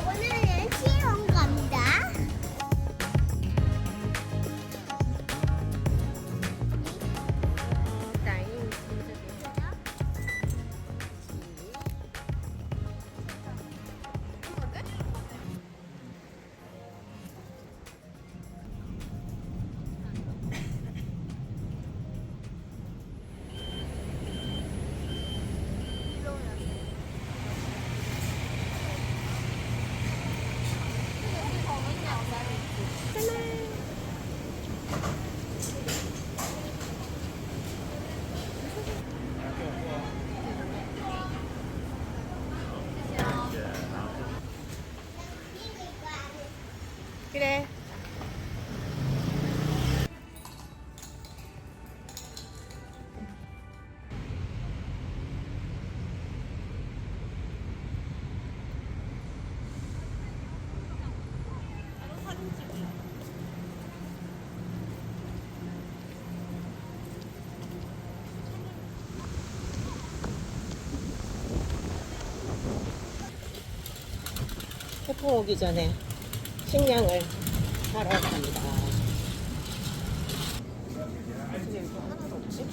오늘은 시험 갑니다. 그래. 태풍 오기 전에 식량을 사러 갑니다. 근데 이거 하나도 없지?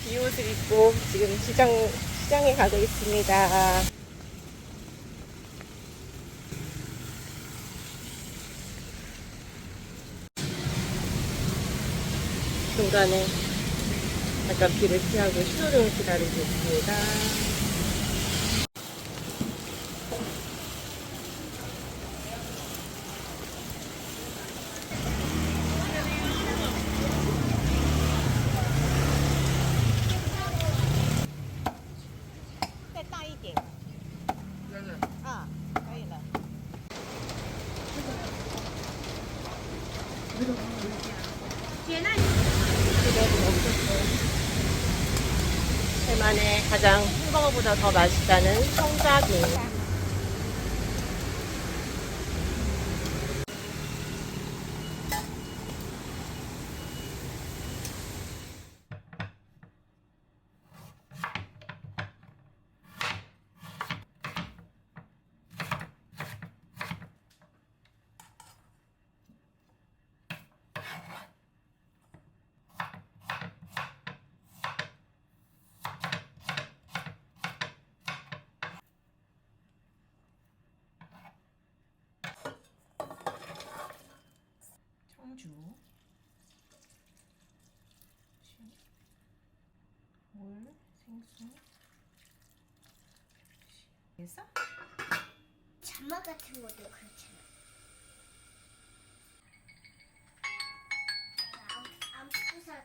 비옷을 입고 지금 시장에 가고 있습니다. 중간에 잠깐 비를 피하고 신호를 기다리고 있습니다. 대만의 가장 햄버거보다 더 맛있다는 성자기. 청주, 물, 생수, 그래서 자막 같은 것도 그렇잖아. 안 부숴도 될 거야.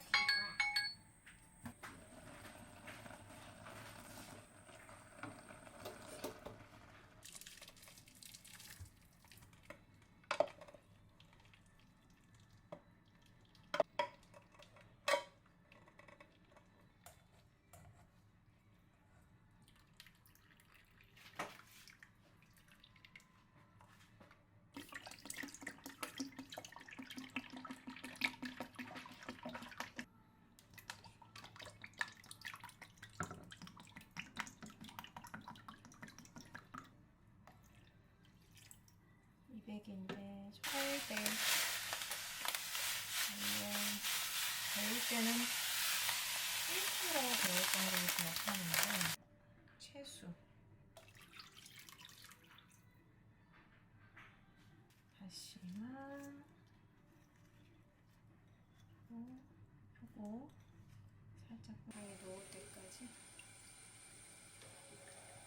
인데 800 배울 때는 1kg 배울 정도로 생각하는데 채수 한 다시마. 요거 살짝 물에 녹을 때까지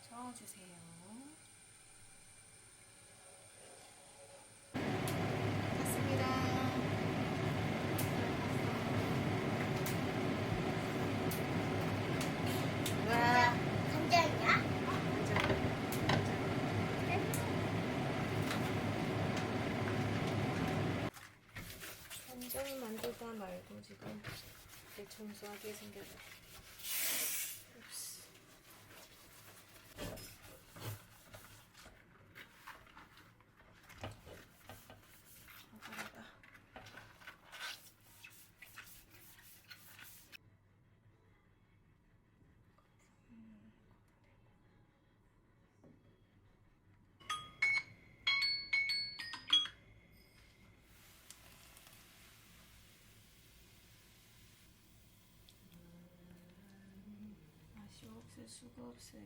저어주세요. 탔습니다. 와, 간장이야? 완전히 만들다 말고 지금 대청소하게 생겼네. 옵스. 아까다. 맛이 없을 수가 없어요.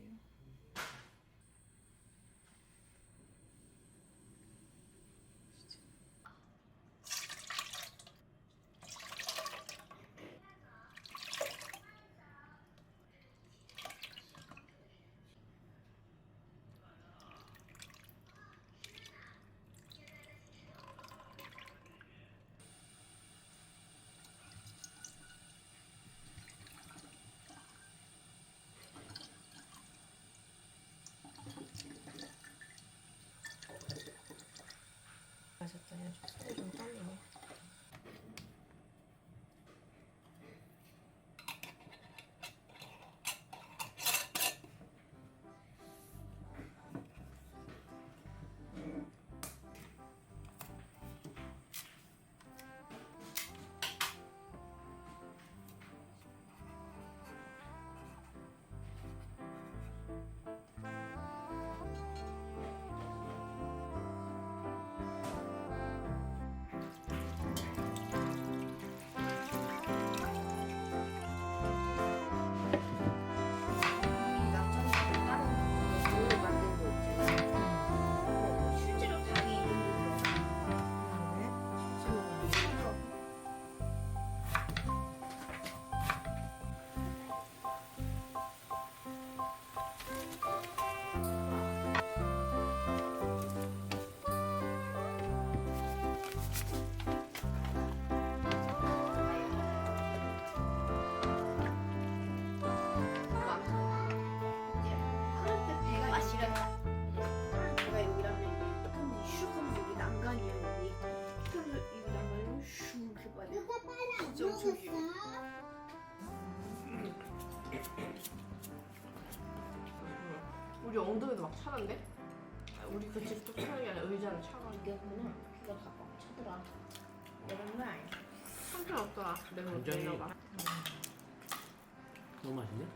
맛있다. 손이 좀 떨리네. 우리 엉덩이도 막 차는데? 우리 그 집도 차는 게 아니라 의자를 차가. 이겼구나. 귀가 다 꽉 차더라. 오랜만. 한편 없더라. 내가 못 굉장히- 내려가. 너무 맛있네?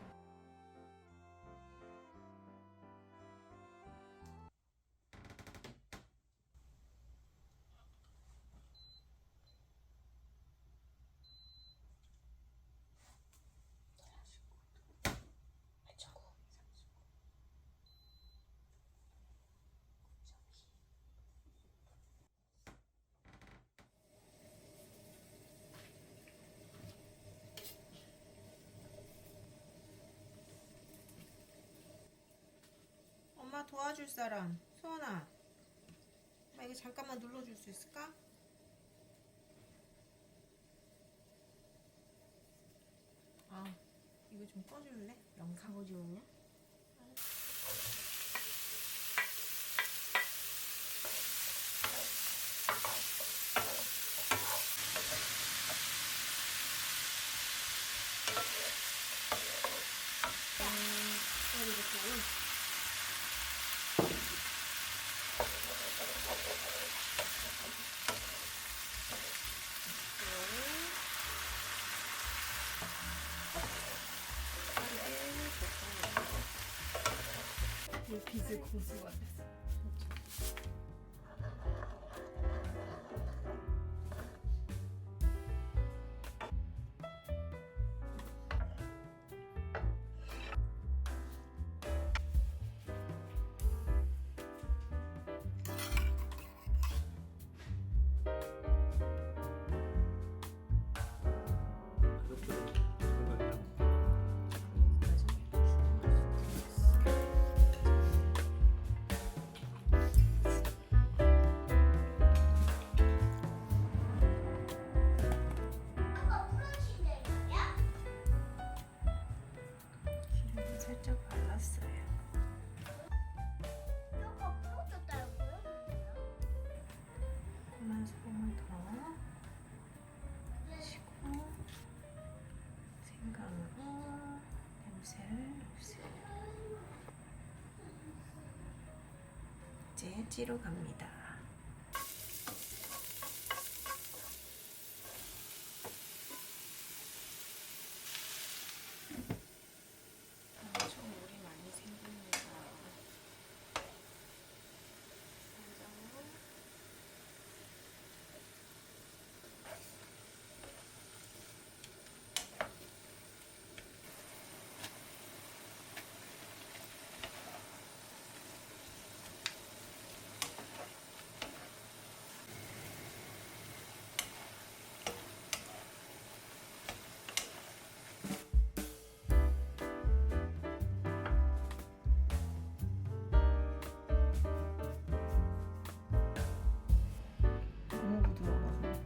엄마 도와줄 사람 소원아, 엄마 이거 잠깐만 눌러줄 수 있을까? 아 이거 좀 꺼줄래? 영상 오지오냐? 빛을 고수가 됐어. 조금만 더 치고 생강으로 냄새를 없애요. 이제 찌러 갑니다. 엄청 물이 많이 생깁니다. 너무 부드러워가지고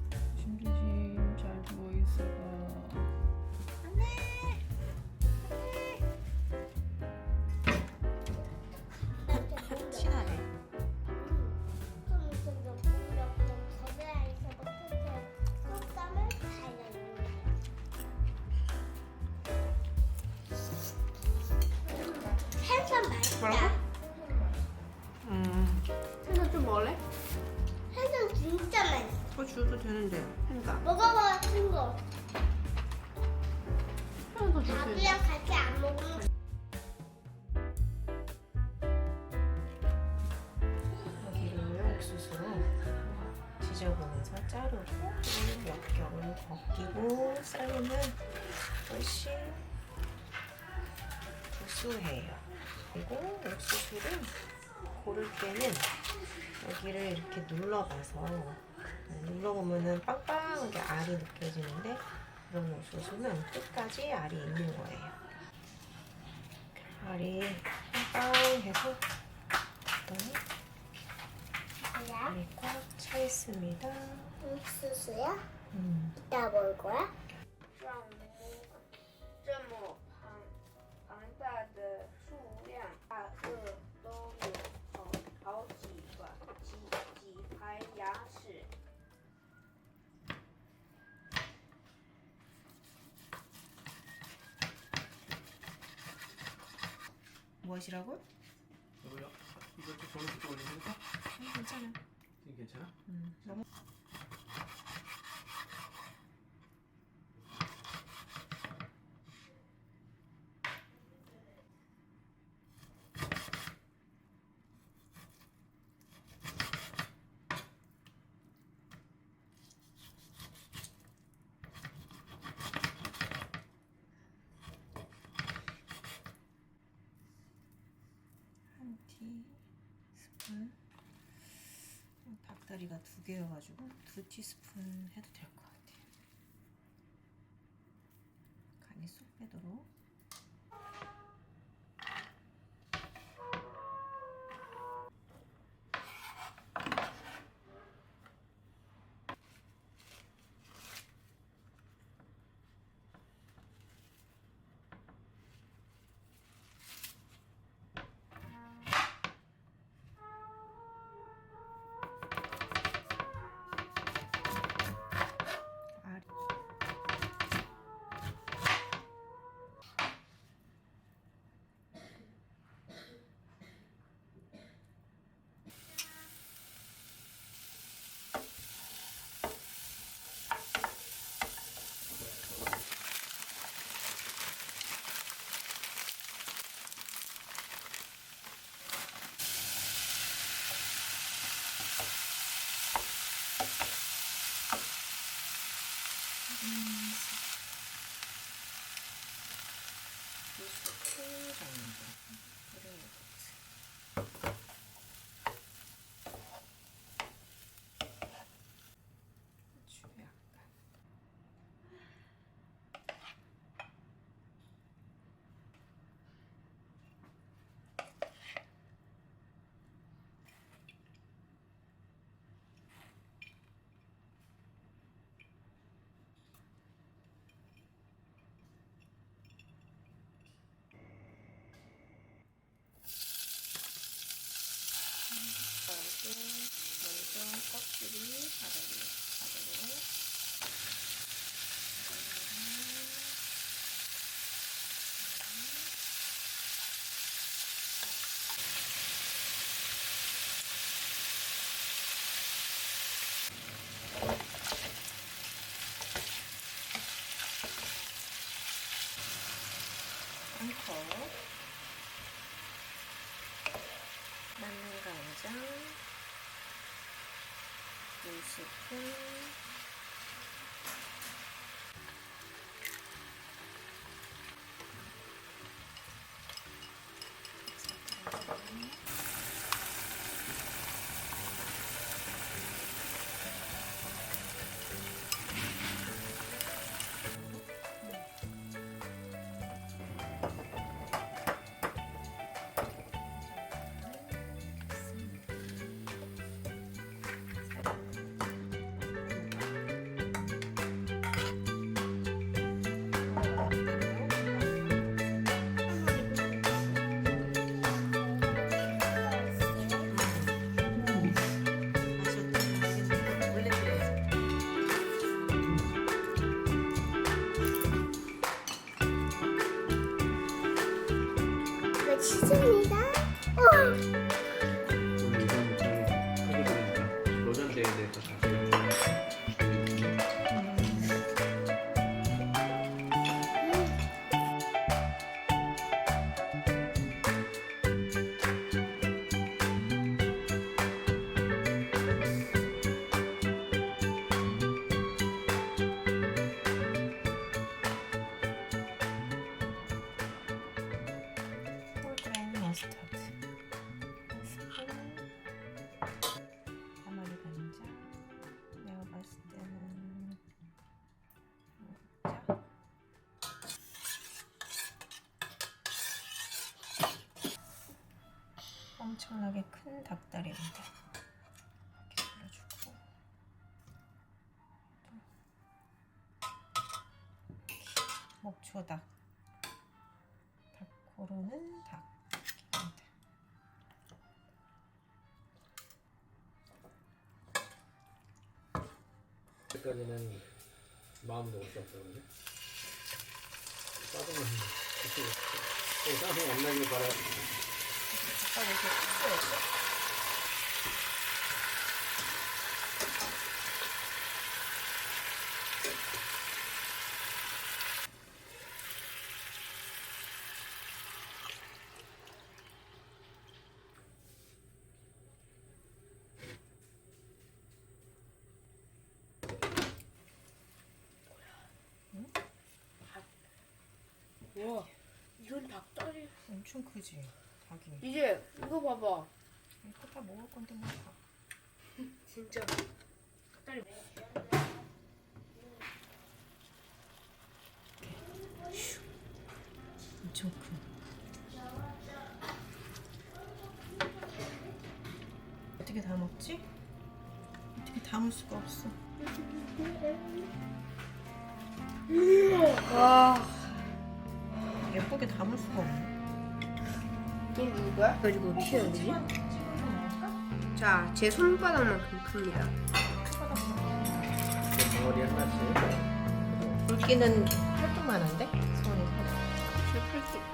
조심조심 잘 누워있어요. 친하네. 좀 거대에서부터 속담을 달려는 생선 맛있다. 생선 좀 먹을래? 생선 진짜 맛있어. 그거 줘도 되는데. 생선. 먹어봐, 친구. 생선 더 줄수 있어. 밥이랑 같이 안 먹으면 여기를 옥수수로 지져보면서 자르고 역경을 벗기고 썰으면 훨씬 구수해요. 그리고 옥수수를 고를 때는 여기를 이렇게 눌러봐서 눌러보면은 빵빵하게 알이 느껴지는데 그런 옥수수는 끝까지 알이 있는 거예요. 알이 빵빵해서 봤더니 뭐야? 알이 꽉 차 있습니다. 옥수수야? 嗯 이따 먹을 거야? 让这么庞大的数量，大鳄都有好几排牙齿。 무엇이라고? 여보요? 이거 좀 저는 그쪽 올리니까? 괜찮아. 지금 괜찮아? 너무 한 티스푼. 닭다리가 2개여가지고 2티스푼 해도 될 것 같아요. 간이 쏙 빼도록. 껍질이 가득으로. 한 컵. 마늘 간장 2스푼. 이거 치즈입니다. 오늘 이번 하게 되니까 로전대에 대해서 자세히 홀그레인 머스타드 한 스푼. 가마리 간장. 내가 봤을 때는 자. 엄청나게 큰 닭다리입니다. 이렇게 올려주고 목초닭. 닭 고르는 닭입니다. 때까지는 마음도 못 잡았어 그런데 짜증나네. 짜증 안 나길 바라. 아까 이렇게 뜯어야죠. 와, 이런 닭다리. 엄청 크지 닭이. 이제 이거 봐봐. 이거 다 먹을 건데 뭐 다. 진짜 닭다리. 엄청 큰. 어떻게 다 먹지? 어떻게 담을 수가 없어. 와, 예쁘게 담을 수가 없네. 이게 누구야? 가지고 어떻게 해야 되지? 자, 제 손바닥만큼 큽니다. 덩어리 하나씩. 굵기는 팔뚝만한데? 손이 팔뚝. 제 팔뚝.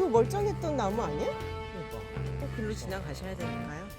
멀쩡했던 나무 아니야? 그러니까. 꼭 글로 지나가셔야 되니까요.